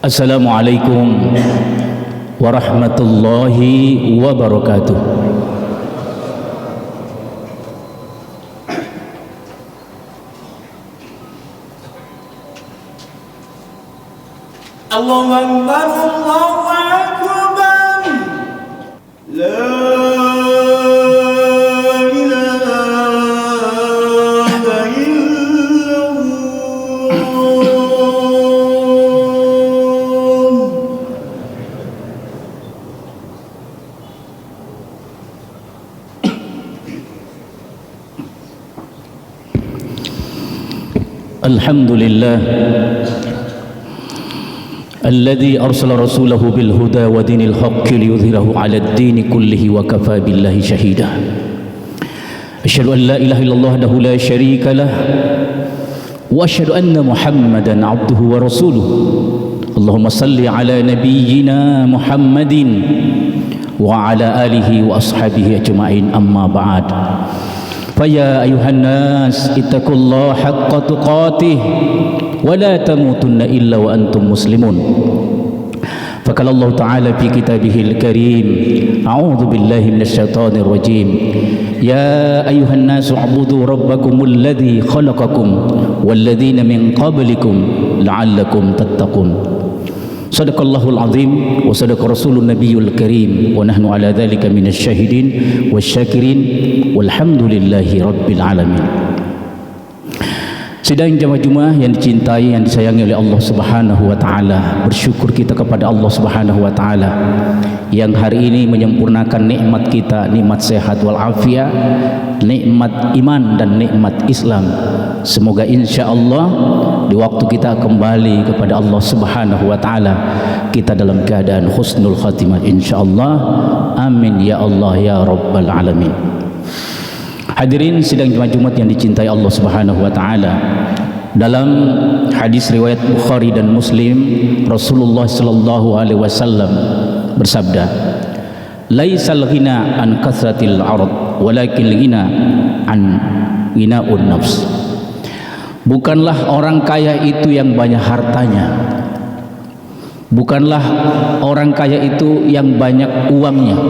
Assalamualaikum warahmatullahi wabarakatuh. Allahu Akbar, Allahu Akbar. La Alhamdulillah alladzi arsala rasulahu bil huda wa dinil haqqi liyudhhirahu 'alad dini kullihi wa kafaa billahi shahida. Asyhadu an la ilaha illallah wahdahu la syarika lah wa asyhadu anna Muhammadan 'abduhu wa rasuluh. Allahumma salli ala nabiyyina Muhammadin wa ala alihi wa ashabihi ajma'in, amma ba'd. Faya ayuhan nas ittaqullaha haqqa tuqatih wa la tamutunna illa wa antum muslimun. Faqala Allah Ta'ala fi kitabihil karim, a'udzu billahi minasyaitonir rajim, ya ayuhan nas u'budu rabbakumul ladzi khalaqakum wal ladzina min qablikum la'allakum tattaqun. Sadaqallahul azim wa sadaqa rasulun nabiyul karim wa nahnu ala dhalika minasy syahidin wasyakirin walhamdulillahi rabbil alamin. Sidang jamaah Jumat yang dicintai, yang disayangi oleh Allah Subhanahu wa taala, bersyukur kita kepada Allah Subhanahu wa taala yang hari ini menyempurnakan nikmat kita, nikmat sehat wal afiat, nikmat iman dan nikmat Islam. Semoga insyaallah di waktu kita kembali kepada Allah Subhanahu wa taala kita dalam keadaan husnul khatimah insyaallah. Amin ya Allah ya rabbal alamin. Hadirin sidang Jumat yang dicintai Allah Subhanahu wa taala, dalam hadis riwayat Bukhari dan Muslim, Rasulullah sallallahu alaihi wasallam bersabda, laisal ghina an kasratil ard walakin ghina an ghinaun nafs. Bukanlah orang kaya itu yang banyak hartanya, bukanlah orang kaya itu yang banyak uangnya,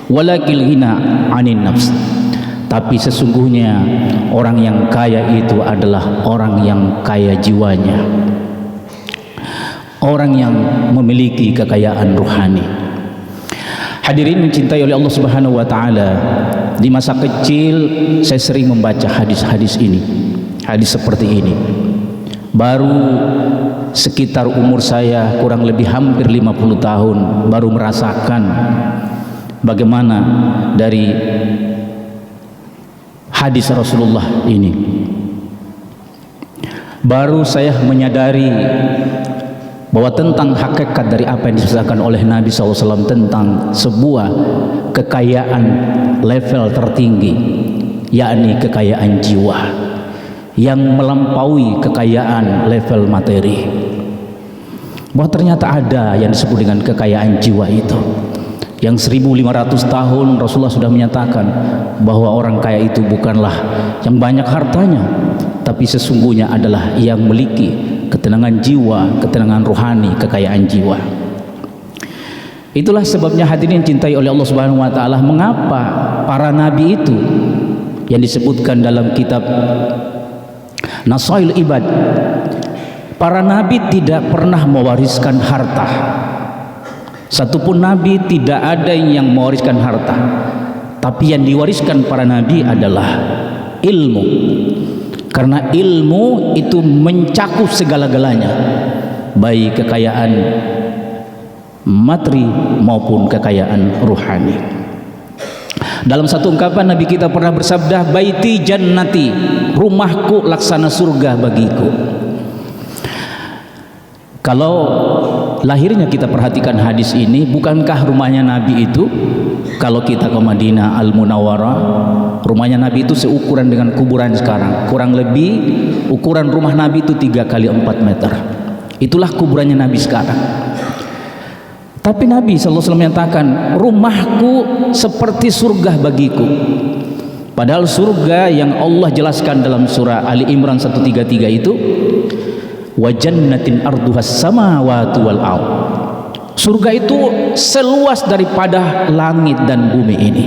walakin ghina anin nafs, tapi sesungguhnya orang yang kaya itu adalah orang yang kaya jiwanya, orang yang memiliki kekayaan rohani. Hadirin mencintai oleh Allah Subhanahu wa taala, di masa kecil saya sering membaca hadis-hadis ini, hadis seperti ini. Baru sekitar umur saya kurang lebih hampir 50 tahun baru merasakan bagaimana dari hadis Rasulullah ini. Baru saya menyadari bahwa tentang hakikat dari apa yang disampaikan oleh Nabi SAW tentang sebuah kekayaan level tertinggi, yakni kekayaan jiwa yang melampaui kekayaan level materi. Bahwa ternyata ada yang disebut dengan kekayaan jiwa itu, yang 1500 tahun Rasulullah sudah menyatakan bahwa orang kaya itu bukanlah yang banyak hartanya, tapi sesungguhnya adalah yang memiliki ketenangan jiwa, ketenangan rohani, kekayaan jiwa. Itulah sebabnya hadirin cintai oleh Allah Subhanahu wa taala, mengapa para nabi itu yang disebutkan dalam kitab Nasail Ibad, para nabi tidak pernah mewariskan harta. Satupun nabi tidak ada yang mewariskan harta, tapi yang diwariskan para nabi adalah ilmu. Karena ilmu itu mencakup segala-galanya, baik kekayaan materi maupun kekayaan ruhani. Dalam satu ungkapan Nabi kita pernah bersabda, baiti jannati, rumahku laksana surga bagiku. Kalau lahirnya kita perhatikan hadis ini, bukankah rumahnya Nabi itu, kalau kita ke Madinah Al-Munawwarah, rumahnya Nabi itu seukuran dengan kuburan sekarang. Kurang lebih ukuran rumah Nabi itu 3 kali 4 meter. Itulah kuburannya Nabi sekarang. Tapi Nabi SAW menyatakan, rumahku seperti surga bagiku. Padahal surga yang Allah jelaskan dalam surah Ali Imran 133 itu wa jannatin arduhas samawati wal ard. Surga itu seluas daripada langit dan bumi ini.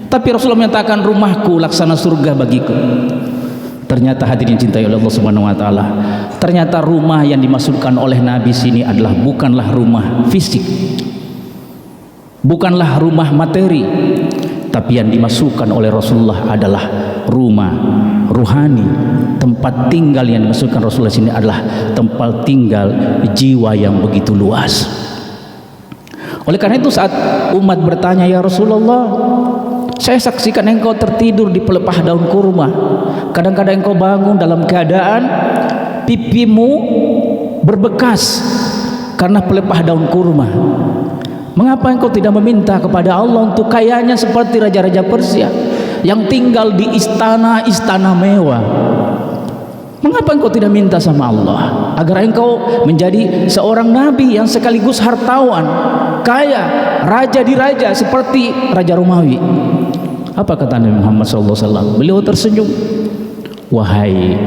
Tapi Rasulullah menyatakan rumahku laksana surga bagiku. Ternyata hadirin cintai oleh Allah Subhanahu wa taala, ternyata rumah yang dimaksudkan oleh Nabi sini adalah bukanlah rumah fisik, bukanlah rumah materi, tapi yang dimasukkan oleh Rasulullah adalah rumah ruhani. Tempat tinggal yang dimasukkan Rasulullah sini adalah tempat tinggal jiwa yang begitu luas. Oleh karena itu saat umat bertanya, ya Rasulullah, saya saksikan engkau tertidur di pelepah daun kurma, kadang-kadang engkau bangun dalam keadaan pipimu berbekas karena pelepah daun kurma. Mengapa engkau tidak meminta kepada Allah untuk kayanya seperti raja-raja Persia yang tinggal di istana-istana mewah? Mengapa engkau tidak minta sama Allah agar engkau menjadi seorang nabi yang sekaligus hartawan, kaya, raja di raja seperti Raja Romawi? Apa kata Nabi Muhammad SAW? Beliau tersenyum, wahai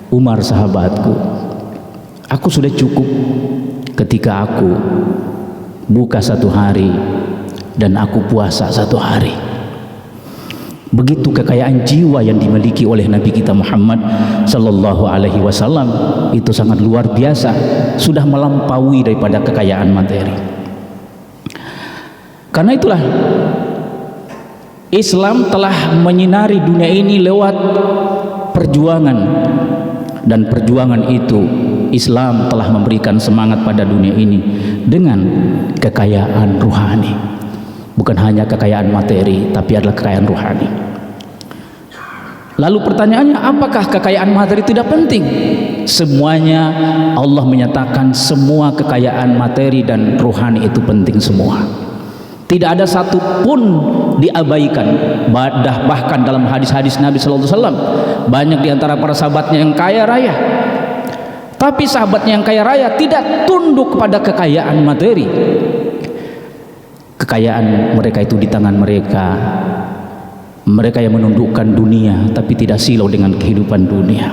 Umar sahabatku, aku sudah cukup ketika aku buka satu hari dan aku puasa satu hari. Begitu kekayaan jiwa yang dimiliki oleh Nabi kita Muhammad sallallahu alaihi wasallam, itu sangat luar biasa, sudah melampaui daripada kekayaan materi. Karena itulah Islam telah menyinari dunia ini lewat perjuangan, dan perjuangan itu Islam telah memberikan semangat pada dunia ini dengan kekayaan ruhani. Bukan hanya kekayaan materi, tapi adalah kekayaan ruhani. Lalu pertanyaannya, apakah kekayaan materi tidak penting? Semuanya Allah menyatakan semua kekayaan materi dan ruhani itu penting semua. Tidak ada satu pun diabaikan. Bahkan dalam hadis-hadis Nabi sallallahu alaihi wasallam, banyak di antara para sahabatnya yang kaya raya, tapi sahabatnya yang kaya raya tidak tunduk kepada kekayaan materi. Kekayaan mereka itu di tangan mereka. Mereka yang menundukkan dunia tapi tidak silau dengan kehidupan dunia.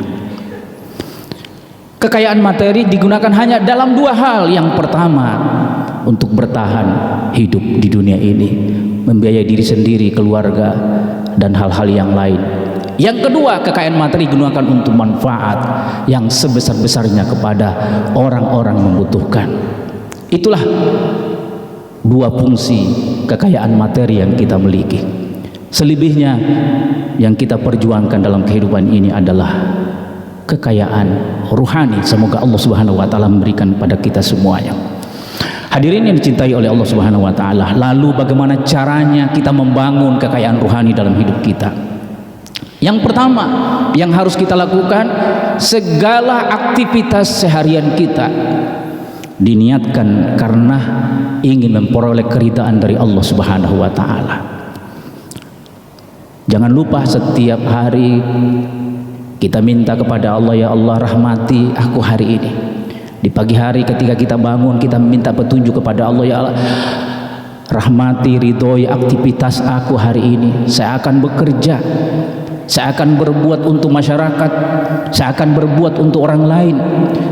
Kekayaan materi digunakan hanya dalam dua hal. Yang pertama, untuk bertahan hidup di dunia ini, membiayai diri sendiri, keluarga, dan hal-hal yang lain. Yang kedua, kekayaan materi digunakan untuk manfaat yang sebesar-besarnya kepada orang-orang membutuhkan. Itulah dua fungsi kekayaan materi yang kita miliki. Selebihnya yang kita perjuangkan dalam kehidupan ini adalah kekayaan ruhani. Semoga Allah Subhanahu wa taala memberikan pada kita semuanya. Hadirin yang dicintai oleh Allah Subhanahu wa taala, lalu bagaimana caranya kita membangun kekayaan ruhani dalam hidup kita? Yang pertama yang harus kita lakukan, segala aktivitas seharian kita diniatkan karena ingin memperoleh keridhaan dari Allah Subhanahu wa taala. Jangan lupa setiap hari kita minta kepada Allah, ya Allah rahmati aku hari ini. Di pagi hari ketika kita bangun, kita minta petunjuk kepada Allah, ya Allah rahmati, ridhoi aktivitas aku hari ini. Saya akan bekerja, saya akan berbuat untuk masyarakat, saya akan berbuat untuk orang lain,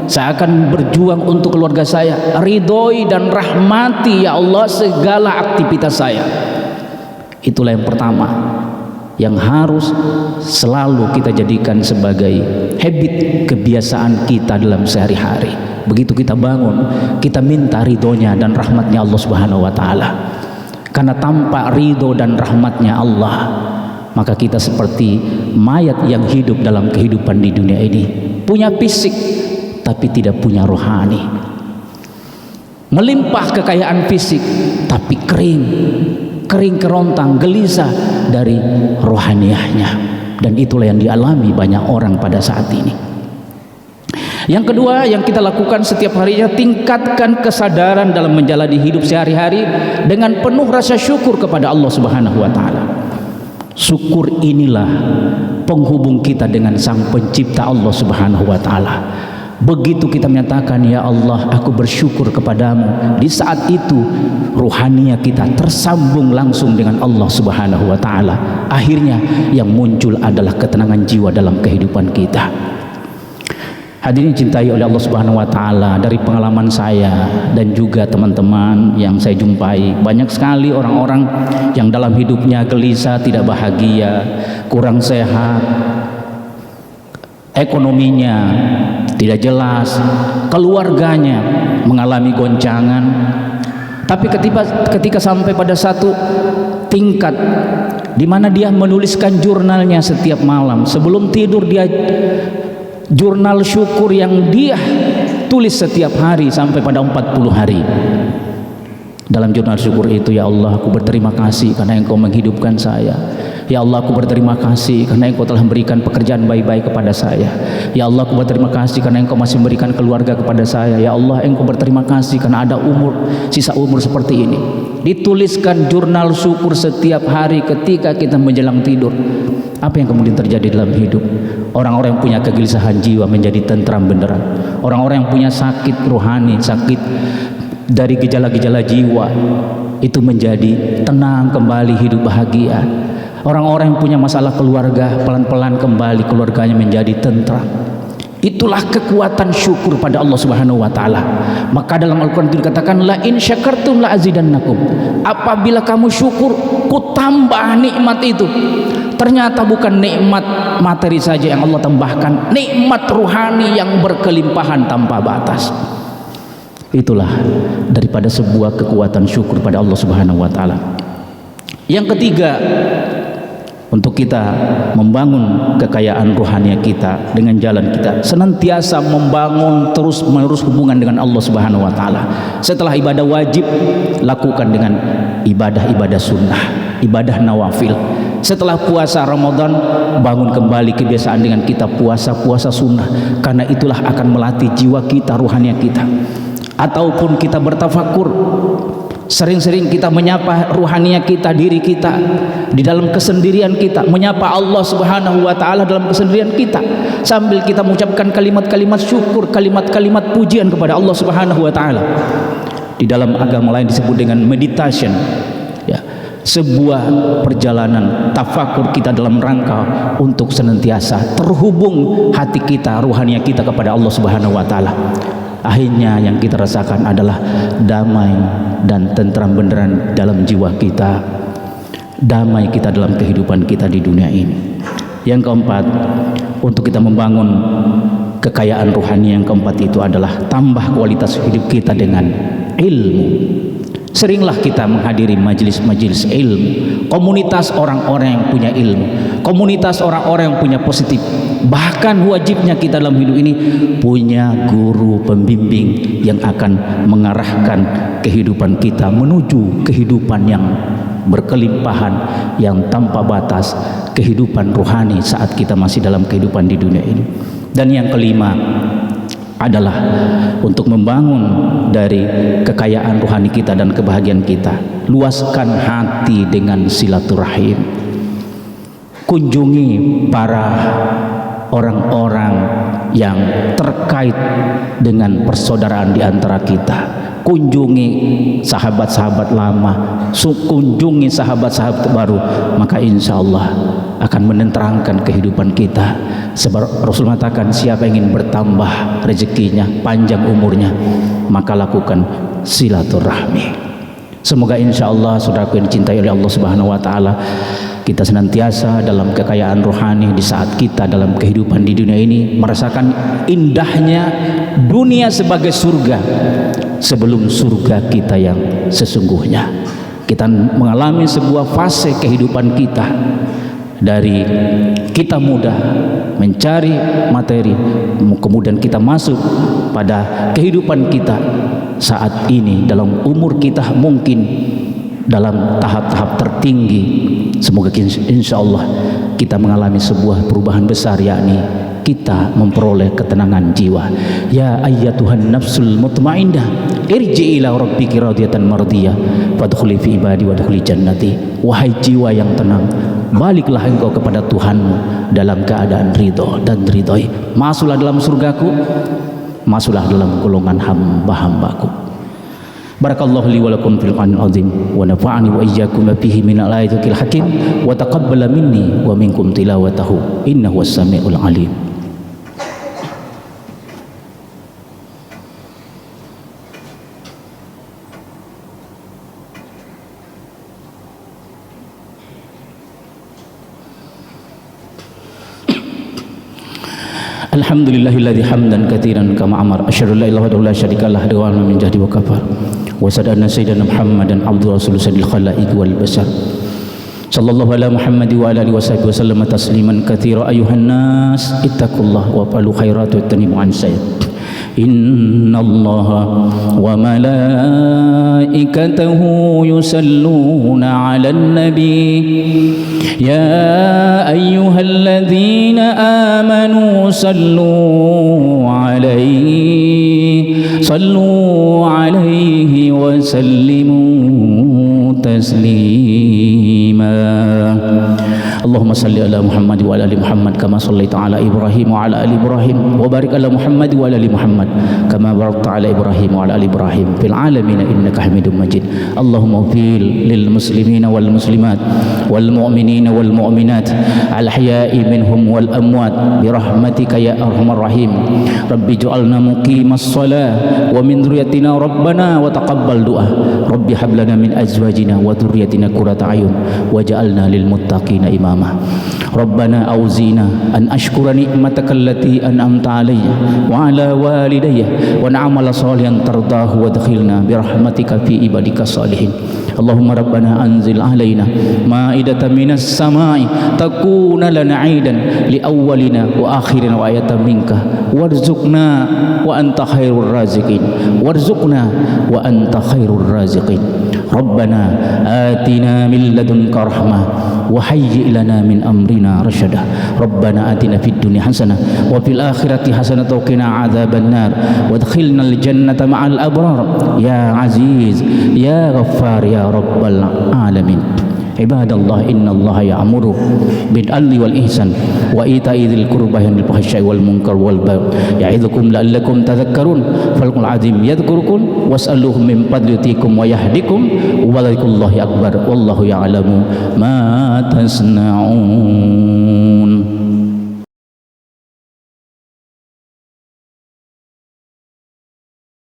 saya akan berjuang untuk keluarga saya. Ridhoi dan rahmati ya Allah segala aktivitas saya. Itulah yang pertama yang harus selalu kita jadikan sebagai habit, kebiasaan kita dalam sehari-hari. Begitu kita bangun, kita minta ridhonya dan rahmatnya Allah Subhanahu wa taala. Karena tanpa ridho dan rahmatnya Allah, maka kita seperti mayat yang hidup dalam kehidupan di dunia ini, punya fisik tapi tidak punya rohani. Melimpah kekayaan fisik tapi kering kerontang, gelisah dari rohaniahnya. Dan itulah yang dialami banyak orang pada saat ini. Yang kedua yang kita lakukan setiap harinya, tingkatkan kesadaran dalam menjalani hidup sehari-hari dengan penuh rasa syukur kepada Allah Subhanahu wa taala. Syukur inilah penghubung kita dengan Sang Pencipta Allah Subhanahu wa taala. Begitu kita menyatakan, ya Allah aku bersyukur kepadamu, di saat itu ruhaniah kita tersambung langsung dengan Allah Subhanahu wa taala. Akhirnya yang muncul adalah ketenangan jiwa dalam kehidupan kita. Hadirin cintai oleh Allah Subhanahu wa taala, dari pengalaman saya dan juga teman-teman yang saya jumpai, banyak sekali orang-orang yang dalam hidupnya gelisah, tidak bahagia, kurang sehat, ekonominya tidak jelas, keluarganya mengalami goncangan. Tapi ketika sampai pada satu tingkat di mana dia menuliskan jurnalnya setiap malam, sebelum tidur dia jurnal syukur yang dia tulis setiap hari sampai pada 40 hari. Dalam jurnal syukur itu, ya Allah, aku berterima kasih karena Engkau menghidupkan saya. Ya Allah, aku berterima kasih karena Engkau telah memberikan pekerjaan baik-baik kepada saya. Ya Allah, aku berterima kasih karena Engkau masih memberikan keluarga kepada saya. Ya Allah, Engkau berterima kasih karena ada sisa umur seperti ini. Dituliskan jurnal syukur setiap hari ketika kita menjelang tidur. Apa yang kemudian terjadi dalam hidup? Orang-orang yang punya kegelisahan jiwa menjadi tentram beneran. Orang-orang yang punya sakit rohani, sakit dari gejala-gejala jiwa, itu menjadi tenang kembali, hidup bahagia. Orang-orang yang punya masalah keluarga, pelan-pelan kembali keluarganya menjadi tentram. Itulah kekuatan syukur pada Allah Subhanahu wa taala. Maka dalam Al-Qur'an dikatakan, la in syakartum la azidannakum. Apabila kamu syukur, ku tambah nikmat itu. Ternyata bukan nikmat materi saja yang Allah tambahkan, nikmat ruhani yang berkelimpahan tanpa batas. Itulah daripada sebuah kekuatan syukur pada Allah Subhanahu wa taala. Yang ketiga, untuk kita membangun kekayaan rohani kita dengan jalan kita senantiasa membangun terus-menerus hubungan dengan Allah Subhanahu wa taala. Setelah ibadah wajib, lakukan dengan ibadah-ibadah sunnah, ibadah nawafil. Setelah puasa Ramadan, bangun kembali kebiasaan dengan kita puasa sunnah, karena itulah akan melatih jiwa kita, rohani kita. Ataupun kita bertafakur, sering-sering kita menyapa ruhania kita, diri kita di dalam kesendirian kita, menyapa Allah Subhanahu wa taala dalam kesendirian kita, sambil kita mengucapkan kalimat-kalimat syukur, kalimat-kalimat pujian kepada Allah Subhanahu wa taala. Di dalam agama lain disebut dengan meditation, ya, sebuah perjalanan tafakur kita dalam rangka untuk senantiasa terhubung hati kita, ruhania kita kepada Allah Subhanahu wa taala. Akhirnya yang kita rasakan adalah damai dan tentram beneran dalam jiwa kita, damai kita dalam kehidupan kita di dunia ini. Yang keempat, untuk kita membangun kekayaan rohani yang keempat itu adalah tambah kualitas hidup kita dengan ilmu. Seringlah kita menghadiri majelis-majelis ilmu, komunitas orang-orang yang punya ilmu, komunitas orang-orang yang punya positif. Bahkan wajibnya kita dalam hidup ini punya guru pembimbing yang akan mengarahkan kehidupan kita menuju kehidupan yang berkelimpahan, yang tanpa batas, kehidupan rohani saat kita masih dalam kehidupan di dunia ini. Dan yang kelima adalah untuk membangun dari kekayaan rohani kita dan kebahagiaan kita, luaskan hati dengan silaturahim. Kunjungi para orang-orang yang terkait dengan persaudaraan di antara kita. Kunjungi sahabat-sahabat lama, kunjungi sahabat-sahabat baru, maka insya Allah akan menenterangkan kehidupan kita. Sebab Rasul mengatakan, siapa yang ingin bertambah rezekinya, panjang umurnya, maka lakukan silaturahmi. Semoga insya Allah saudaraku yang dicintai oleh Allah Subhanahu wa taala, kita senantiasa dalam kekayaan rohani di saat kita dalam kehidupan di dunia ini merasakan indahnya dunia sebagai surga sebelum surga kita yang sesungguhnya. Kita mengalami sebuah fase kehidupan kita, dari kita muda mencari materi, kemudian kita masuk pada kehidupan kita saat ini dalam umur kita mungkin dalam tahap-tahap tertinggi. Semoga insya Allah kita mengalami sebuah perubahan besar, yakni kita memperoleh ketenangan jiwa. Ya ayyatuhan nafsul mutmainnah, irji ila rabbiki radiyatan mardiyah, fadkhuli fi ibadi wadkhuli jannati. Wahai jiwa yang tenang, baliklah engkau kepada Tuhanmu dalam keadaan ridho dan ridhoi. Masuklah dalam surgaku, masuklah dalam golongan hamba-hambaku. Barakallahu li wa lakum fil Qur'anil azim wa nafa'ani wa iyyakum bihi minal ayatil hakim wa taqabbala minni wa minkum tilawatahu innahu was-sami'ul alim. Alhamdulillahilladzi hamdan katsiran kama amar. Asyhadu an la ilaha illallah syarikalah wa min jahdi wa kafar. Wa sadana sayyidina Muhammadan abdu rasul sadil khalaiq wal basar. Sallallahu ala Muhammad wa ala alihi washabihi wasallam tasliman katsira ayuhan nas ittaqullah wa falu khairat wa tanibu an sayyid. Innallaha wa malaikatahu yusalluna 'alan nabi ya ayyuhalladzina amanu sallu 'alaihi wa sallimu taslima. Allahumma salli ala Muhammad wa ala ali Muhammad kama sallaita ala Ibrahim wa ala ali Ibrahim wa barik ala Muhammad wa ala ali Muhammad kama barakta ala Ibrahim wa ala ali Ibrahim fil alamin innaka Hamidum Majid. Allahumma ighfir lil muslimina wal muslimat wal mu'minina wal mu'minat al ahya'i minhum wal amwat bi rahmatika ya arhamar rahim. Rabbi ij'alna muqimas shalah wa min dhurriyyatina rabbana wa taqabbal du'a. Rabbi hab lana min azwajina wa dhurriyyatina qurrata a'yun waj'alna lil muttaqina imama. Rabbana auzina an ashkura ni'mataka allati an'amta alayya wa ala walidayya wa na'amala salihan tardahu wa adkhilna bi rahmatika fi ibadika salihin. Allahumma rabbana anzil alaina ma'idatan minas sama'i takuna lana 'aidan li awwalina wa akhirina wa ayatan minka warzuqna wa anta khairur raziqin warzuqna wa anta khairur raziqin. Rabbana atina min ladunka rahmah wa hayyi' lana min amrina rasyada. Rabbana atina fid dunya hasanah wa fil akhirati hasanah wa qina adzaban nar wa adkhilnal jannata ma'al abrar ya aziz ya ghaffar ya rabbal alamin. Ibadallah innallaha ya'muru bil adli wal ihsan wa ita'i dzil qurba wa yanha 'anil fahsya'i wal munkar wal baghi ya'idzukum la'allakum tadhakkarun. Falqul azim yadhkurukum was'aluhu min fadlitikum wa yahdikum wa dzikrullahi akbar wallahu ya'lamu ma tasna'un.